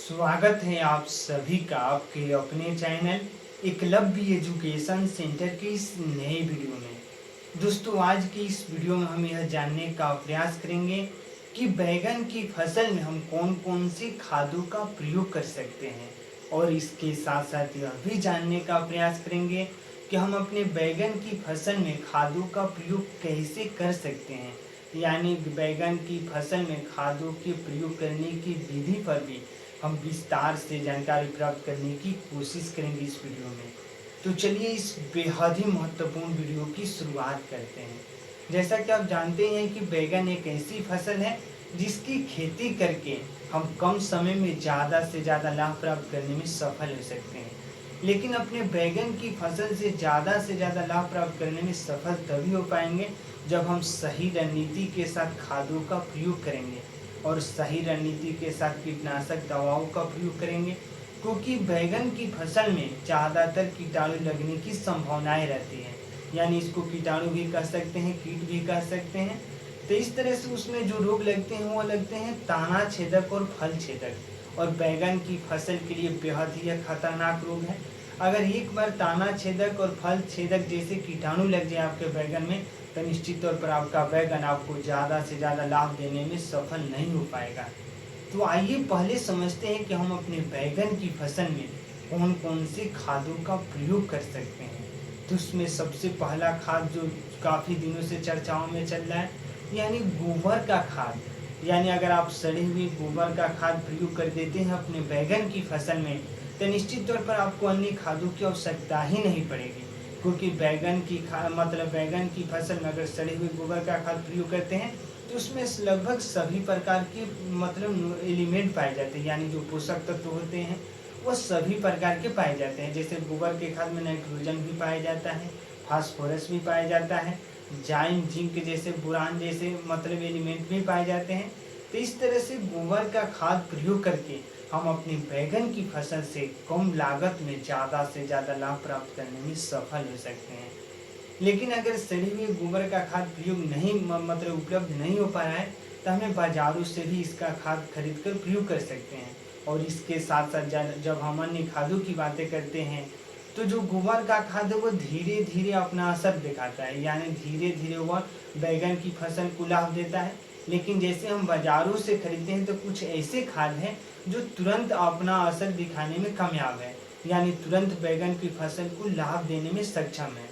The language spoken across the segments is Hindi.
स्वागत है आप सभी का आपके अपने चैनल एकलव्य एजुकेशन सेंटर के इस नए वीडियो में। दोस्तों, आज की इस वीडियो में हम यह जानने का प्रयास करेंगे कि बैगन की फसल में हम कौन कौन सी खादों का प्रयोग कर सकते हैं, और इसके साथ साथ यह भी जानने का प्रयास करेंगे कि हम अपने बैगन की फसल में खादों का प्रयोग कैसे कर सकते हैं। यानी बैगन की फसल में खादों के प्रयोग करने की विधि पर भी हम विस्तार से जानकारी प्राप्त करने की कोशिश करेंगे इस वीडियो में। तो चलिए इस बेहद ही महत्वपूर्ण वीडियो की शुरुआत करते हैं। जैसा कि आप जानते हैं कि बैगन एक ऐसी फसल है जिसकी खेती करके हम कम समय में ज़्यादा से ज़्यादा लाभ प्राप्त करने में सफल हो सकते हैं। लेकिन अपने बैगन की फसल से ज़्यादा लाभ प्राप्त करने में सफल तभी हो पाएंगे जब हम सही रणनीति के साथ खादों का प्रयोग करेंगे और सही रणनीति के साथ कीटनाशक दवाओं का प्रयोग करेंगे, क्योंकि बैगन की फसल में ज़्यादातर कीटाणु लगने की संभावनाएं रहती हैं। यानी इसको कीटाणु भी कह सकते हैं, कीट भी कह सकते हैं। तो इस तरह से उसमें जो रोग लगते हैं वो लगते हैं ताना छेदक और फल छेदक, और बैगन की फसल के लिए बेहद ही खतरनाक रोग है। अगर एक बार ताना छेदक और फल छेदक जैसे कीटाणु लग जाए आपके बैगन में, तो निश्चित तौर पर आपका बैगन आपको ज़्यादा से ज़्यादा लाभ देने में सफल नहीं हो पाएगा। तो आइए पहले समझते हैं कि हम अपने बैगन की फसल में कौन कौन से खादों का प्रयोग कर सकते हैं। तो उसमें सबसे पहला खाद जो काफ़ी दिनों से चर्चाओं में चल रहा है, यानी गोबर का खाद। यानी अगर आप सड़े हुए गोबर का खाद प्रयोग कर देते हैं अपने बैगन की फसल में, तो निश्चित तौर पर आपको अन्य खादों की आवश्यकता ही नहीं पड़ेगी, क्योंकि बैगन की फसल में अगर सड़े हुए गोबर का खाद प्रयोग करते हैं तो उसमें लगभग सभी प्रकार के एलिमेंट पाए जाते हैं। यानी जो पोषक तत्व होते हैं वो सभी प्रकार के पाए जाते हैं। जैसे गोबर के खाद में नाइट्रोजन भी पाया जाता है, फास्फोरस भी पाया जाता है, जाइम जिंक जैसे बोरान जैसे एलिमेंट भी पाए जाते हैं। तो इस तरह से गोबर का खाद प्रयोग करके हम अपनी बैगन की फसल से कम लागत में ज़्यादा से ज़्यादा लाभ प्राप्त करने में सफल हो सकते हैं। लेकिन अगर सड़ी हुई गोबर का खाद प्रयोग नहीं उपलब्ध नहीं हो पा रहा है, तो हमें बाजारों से भी इसका खाद खरीद कर प्रयोग कर सकते हैं। और इसके साथ साथ जब हम अन्य खादों की बातें करते हैं, तो जो गोबर का खाद है वो धीरे धीरे अपना असर दिखाता है। यानी धीरे धीरे वह बैगन की फसल को लाभ देता है। लेकिन जैसे हम बाजारों से खरीदते हैं तो कुछ ऐसे खाद हैं जो तुरंत अपना असर दिखाने में कामयाब है, यानी तुरंत बैगन की फसल को लाभ देने में सक्षम है।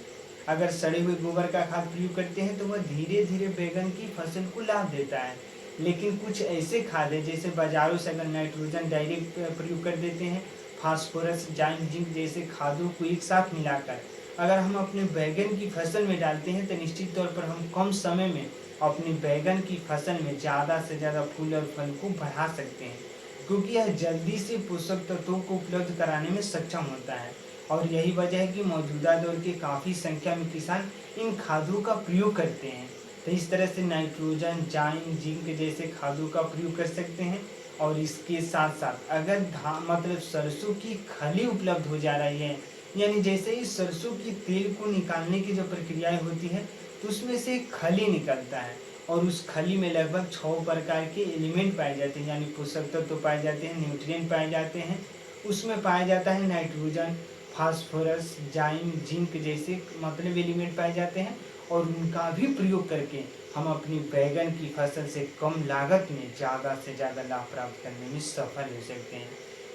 अगर सड़े हुए गोबर का खाद प्रयोग करते हैं तो वह धीरे धीरे बैगन की फसल को लाभ देता है। लेकिन कुछ ऐसे खाद है जैसे बाजारों से अगर नाइट्रोजन डायरेक्ट प्रयोग कर देते हैं, फास्फोरस जाइम जिंक जैसे खादों को एक साथ मिलाकर अगर हम अपने बैगन की फसल में डालते हैं, तो निश्चित तौर पर हम कम समय में अपनी बैगन की फसल में ज़्यादा से ज़्यादा फूल और फल को बढ़ा सकते हैं, क्योंकि यह जल्दी से पोषक तत्वों को उपलब्ध कराने में सक्षम होता है। और यही वजह है कि मौजूदा दौर के काफ़ी संख्या में किसान इन खादों का प्रयोग करते हैं। तो इस तरह से नाइट्रोजन जाइम जिंक जैसे खादों का प्रयोग कर सकते हैं। और इसके साथ साथ अगर सरसों की खली उपलब्ध हो जा रही है, यानी जैसे ही सरसों की तेल को निकालने की जो प्रक्रियाएं होती है, तो उसमें से खली निकलता है और उस खली में लगभग 6 प्रकार के एलिमेंट पाए जाते हैं। यानी पोषक तत्व पाए जाते हैं, न्यूट्रिएंट पाए जाते हैं। उसमें पाया जाता है नाइट्रोजन, फास्फोरस, जाइम जिंक जैसे एलिमेंट पाए जाते हैं। और उनका भी प्रयोग करके हम अपनी बैगन की फसल से कम लागत में ज़्यादा से ज़्यादा लाभ प्राप्त करने में सफल हो सकते हैं।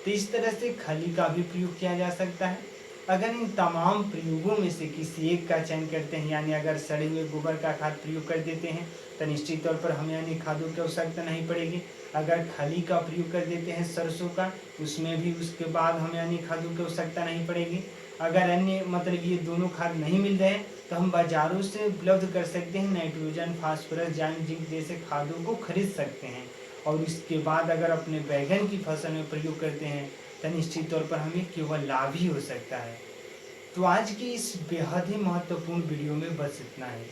तो इस तरह से खली का भी प्रयोग किया जा सकता है। अगर इन तमाम प्रयोगों में से किसी एक का चयन करते हैं, यानी अगर सड़े हुए गोबर का खाद प्रयोग कर देते हैं, तो निश्चित तौर पर हमें अन्य खादों की आवश्यकता नहीं पड़ेगी। अगर खली का प्रयोग कर देते हैं सरसों का, उसमें भी उसके बाद हमें अन्य खादों की आवश्यकता नहीं पड़ेगी। अगर अन्य ये दोनों खाद नहीं मिल रहे हैं, तो हम बाजारों से उपलब्ध कर सकते हैं नाइट्रोजन, फास्फोरस, जाइम जिंक जैसे खादों को खरीद सकते हैं। और इसके बाद अगर अपने बैगन की फसल में प्रयोग करते हैं, तो निश्चित तौर पर हमें केवल लाभ ही हो सकता है। तो आज की इस बेहद ही महत्वपूर्ण वीडियो में बस इतना है।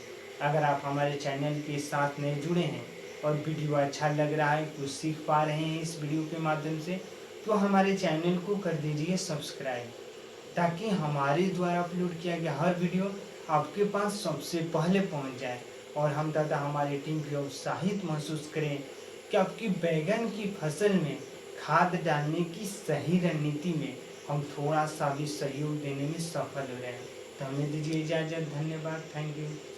अगर आप हमारे चैनल के साथ नए जुड़े हैं और वीडियो अच्छा लग रहा है, कुछ सीख पा रहे हैं इस वीडियो के माध्यम से, तो हमारे चैनल को कर दीजिए सब्सक्राइब, ताकि हमारे द्वारा अपलोड किया गया हर वीडियो आपके पास सबसे पहले पहुंच जाए और हम तथा हमारी टीम भी उत्साहित महसूस करें कि आपकी बैगन की फसल में खाद डालने की सही रणनीति में हम थोड़ा सा भी सहयोग देने में सफल हो रहे हैं। तो हमें दीजिए इजाज़त। धन्यवाद। Thank you.